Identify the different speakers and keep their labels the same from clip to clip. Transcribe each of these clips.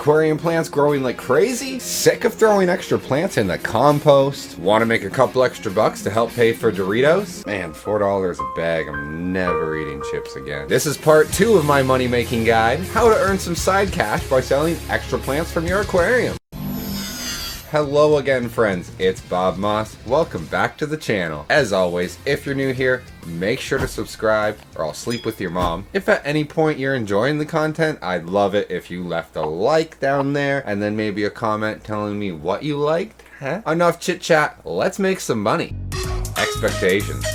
Speaker 1: aquarium plants growing like crazy? Sick of throwing extra plants in the compost? Want to make a couple extra bucks to help pay for Doritos? Man, $4 a bag. I'm never eating chips again. This is part 2 of my money making guide, how to earn some side cash by selling extra plants from your aquarium. Hello again, friends. It's Bob Moss. Welcome back to the channel. As always, if you're new here, make sure to subscribe or I'll sleep with your mom. If at any point you're enjoying the content, I'd love it if you left a like down there and then maybe a comment telling me what you liked. Enough chit chat, let's make some money. Expectations.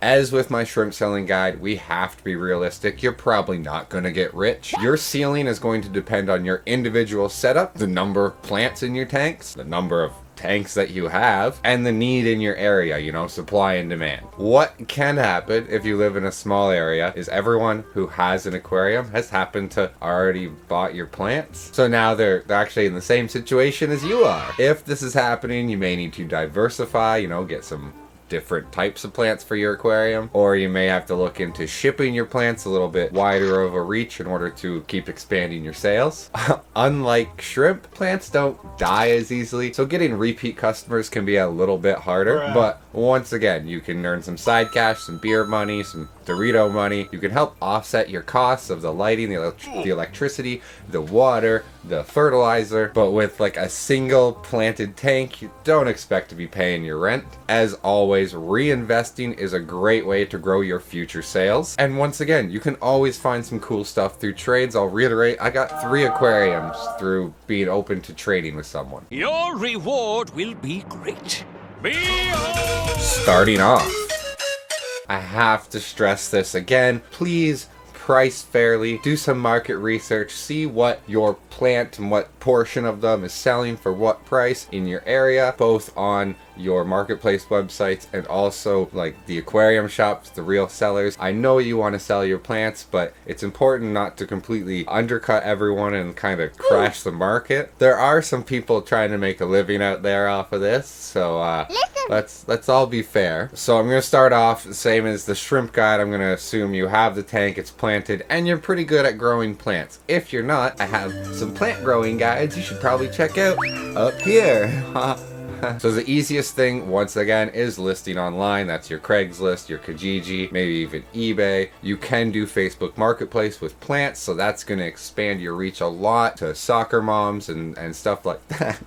Speaker 1: As with my shrimp selling guide, we have to be realistic. You're probably not going to get rich. Your ceiling is going to depend on your individual setup, the number of plants in your tanks, the number of tanks that you have, and the need in your area, you know, supply and demand. What can happen if you live in a small area is everyone who has an aquarium has happened to already bought your plants. So now they're actually in the same situation as you are. If this is happening, you may need to diversify, you know, get some different types of plants for your aquarium, or you may have to look into shipping your plants a little bit wider of a reach in order to keep expanding your sales. Unlike shrimp, plants don't die as easily, so getting repeat customers can be a little bit harder. But once again, you can earn some side cash, some beer money, some Dorito money. You can help offset your costs of the lighting, the electricity, the water, the fertilizer. But with like a single planted tank, you don't expect to be paying your rent. As always, reinvesting is a great way to grow your future sales. And once again, you can always find some cool stuff through trades. I'll reiterate, I got 3 aquariums through being open to trading with someone.
Speaker 2: Your reward will be great.
Speaker 1: Starting off, I have to stress this again, please price fairly, do some market research, see what your plant and what portion of them is selling for what price in your area, both on your marketplace websites and also like the aquarium shops, the real sellers. I know you want to sell your plants, but it's important not to completely undercut everyone and kind of crash the market. There are some people trying to make a living out there off of this, so let's all be fair. So I'm going to start off the same as the shrimp guide. I'm going to assume you have the tank, it's planted, and you're pretty good at growing plants. If you're not, I have some plant growing guides you should probably check out up here. So the easiest thing, once again, is listing online. That's your Craigslist, your Kijiji, maybe even eBay. You can do Facebook Marketplace with plants, so that's going to expand your reach a lot to soccer moms and stuff like that.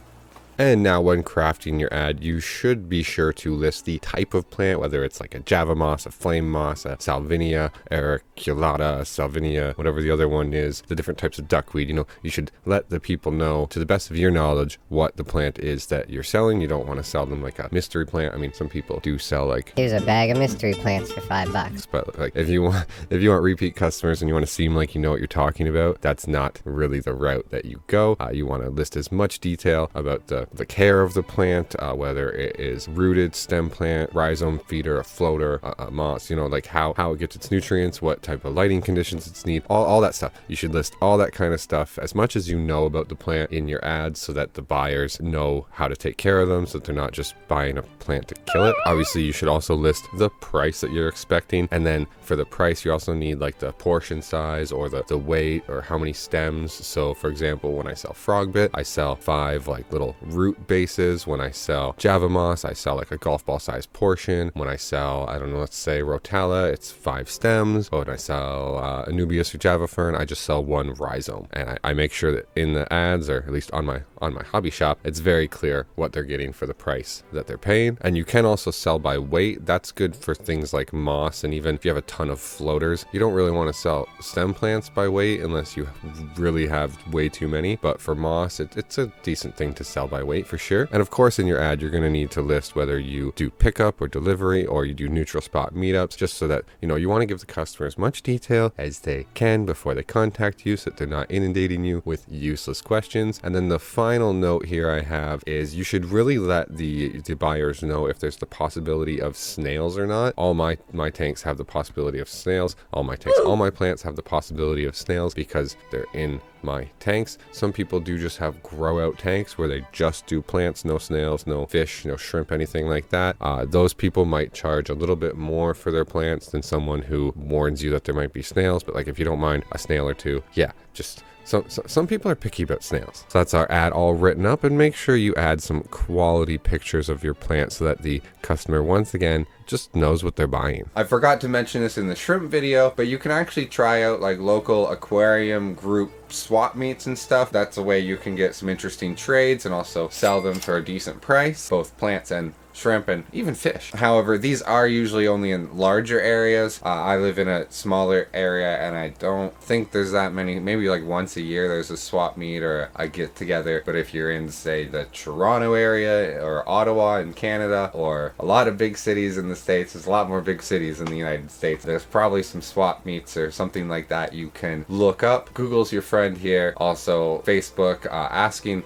Speaker 1: And now when crafting your ad, you should be sure to list the type of plant, whether it's like a Java moss, a flame moss, a salvinia, auriculata, a salvinia, whatever the other one is, the different types of duckweed. You know, you should let the people know, to the best of your knowledge, what the plant is that you're selling. You don't want to sell them like a mystery plant. I mean, some people do sell like,
Speaker 3: here's a bag of mystery plants for $5.
Speaker 1: But like if you want repeat customers and you want to seem like you know what you're talking about, that's not really the route that you go. You want to list as much detail about the care of the plant, whether it is rooted, stem plant, rhizome feeder, a floater, a moss, you know, like how it gets its nutrients, what type of lighting conditions it's need, all that stuff. You should list all that kind of stuff as much as you know about the plant in your ads so that the buyers know how to take care of them, so that they're not just buying a plant to kill it. Obviously, you should also list the price that you're expecting, and then for the price, you also need like the portion size or the weight or how many stems. So for example, when I sell frog bit, I sell 5 like little root bases. When I sell Java moss, I sell like a golf ball sized portion. When I sell, I don't know, let's say rotella, it's 5 stems. But when I sell Anubias or Java fern, I just sell 1 rhizome. And I make sure that in the ads, or at least on my hobby shop, it's very clear what they're getting for the price that they're paying. And you can also sell by weight. That's good for things like moss, and even if you have a ton of floaters, you don't really want to sell stem plants by weight unless you really have way too many. But for moss, it's a decent thing to sell by weight for sure. And of course, in your ad, you're going to need to list whether you do pickup or delivery, or you do neutral spot meetups, just so that, you know, you want to give the customer as much detail as they can before they contact you, so that they're not inundating you with useless questions. And then the final note here I have is you should really let the buyers know if there's the possibility of snails or not. All my tanks have the possibility of snails. All my plants have the possibility of snails because they're in my tanks. Some people do just have grow out tanks where they just do plants, no snails, no fish, no shrimp, anything like that. Those people might charge a little bit more for their plants than someone who warns you that there might be snails. But like, if you don't mind a snail or two, yeah, just some people are picky about snails. So that's our ad all written up, and make sure you add some quality pictures of your plant so that the customer, once again, just knows what they're buying. I forgot to mention this in the shrimp video, but you can actually try out like local aquarium group swap meets and stuff. That's a way you can get some interesting trades and also sell them for a decent price, both plants and shrimp and even fish. However, these are usually only in larger areas. I live in a smaller area and I don't think there's that many. Maybe like once a year there's a swap meet or a get together. But if you're in, say, the Toronto area or Ottawa in Canada, or a lot of big cities in the States, there's a lot more big cities in the United States, there's probably some swap meets or something like that you can look up. Google's your friend here. Also Facebook,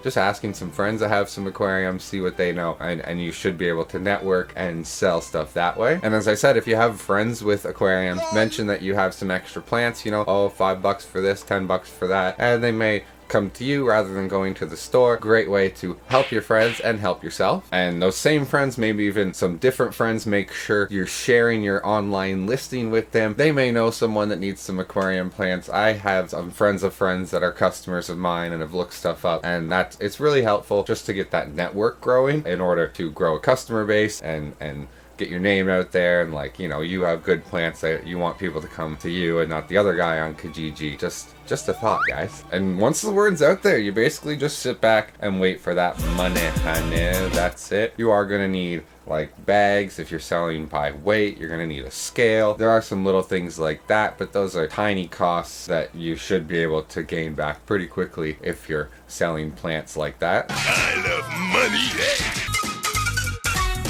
Speaker 1: just asking some friends that have some aquariums, see what they know, and you should be able to network and sell stuff that way. And as I said, if you have friends with aquariums, mention that you have some extra plants, you know, oh, $5 for this, $10 for that, and they may come to you rather than going to the store. Great way to help your friends and help yourself. And those same friends, maybe even some different friends, make sure you're sharing your online listing with them. They may know someone that needs some aquarium plants. I have some friends of friends that are customers of mine and have looked stuff up, and it's really helpful just to get that network growing in order to grow a customer base and get your name out there, and like, you know, you have good plants that you want people to come to you and not the other guy on Kijiji. Just a thought, guys. And once the word's out there, you basically just sit back and wait for that money, honey. That's it. You are gonna need like bags. If you're selling by weight, you're gonna need a scale. There are some little things like that, but those are tiny costs that you should be able to gain back pretty quickly if you're selling plants like that.
Speaker 2: I love money.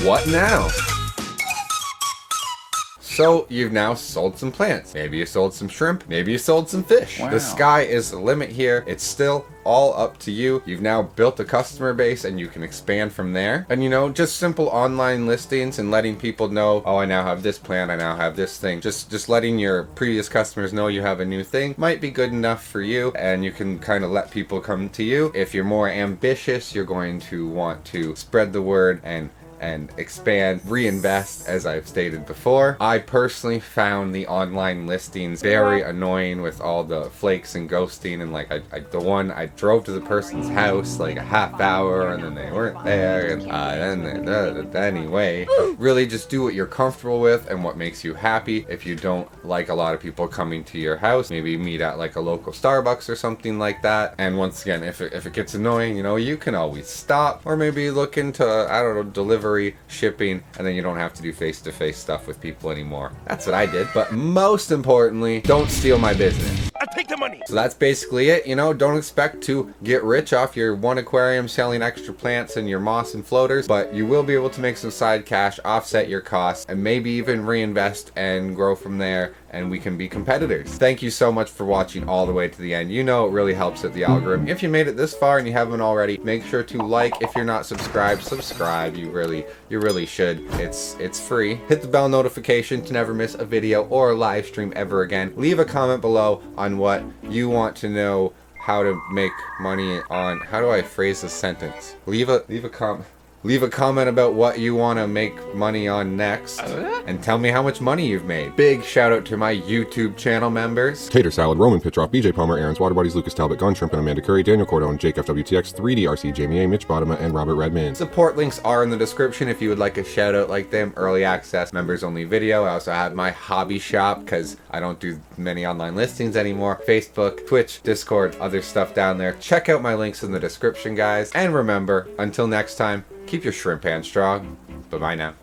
Speaker 1: What now? So you've now sold some plants. Maybe you sold some shrimp. Maybe you sold some fish. Wow. The sky is the limit here. It's still all up to you. You've now built a customer base and you can expand from there. And you know, just simple online listings and letting people know, oh, I now have this plant, I now have this thing. Just letting your previous customers know you have a new thing might be good enough for you, and you can kind of let people come to you. If you're more ambitious, you're going to want to spread the word and expand, reinvest, as I've stated before. I personally found the online listings very annoying with all the flakes and ghosting, and like I drove to the person's house like a half hour and then they weren't there, and anyway, really just do what you're comfortable with and what makes you happy. If you don't like a lot of people coming to your house, maybe meet at like a local Starbucks or something like that. And once again, if it gets annoying, you know, you can always stop, or maybe look into, I don't know, delivery, shipping, and then you don't have to do face-to-face stuff with people anymore. That's what I did. But most importantly, don't steal my business.
Speaker 2: I'll take the money.
Speaker 1: So that's basically it. You know, don't expect to get rich off your one aquarium selling extra plants and your moss and floaters, but you will be able to make some side cash, offset your costs, and maybe even reinvest and grow from there, and we can be competitors. Thank you so much for watching all the way to the end. You know, it really helps with the algorithm. If you made it this far and you haven't already, make sure to like. If you're not subscribed, subscribe. You really should. It's free. Hit the bell notification to never miss a video or a live stream ever again. Leave a comment below on what you want to know how to make money on. How do I phrase this sentence? Leave a comment about what you want to make money on next, and tell me how much money you've made. Big shout out to my YouTube channel members:
Speaker 4: Tater Salad, Roman Pitroff, BJ Palmer, Aaron's Water Buddies, Lucas Talbot, Gun Shrimp and Amanda Curry, Daniel Cordone, Jake FWTX, 3DRC, Jamie A, Mitch Bottoма, and Robert Redman.
Speaker 1: Support links are in the description if you would like a shout out like them. Early access, members only video. I also have my hobby shop because I don't do many online listings anymore. Facebook, Twitch, Discord, other stuff down there. Check out my links in the description, guys. And remember, until next time, keep your shrimp hands strong. Bye-bye now.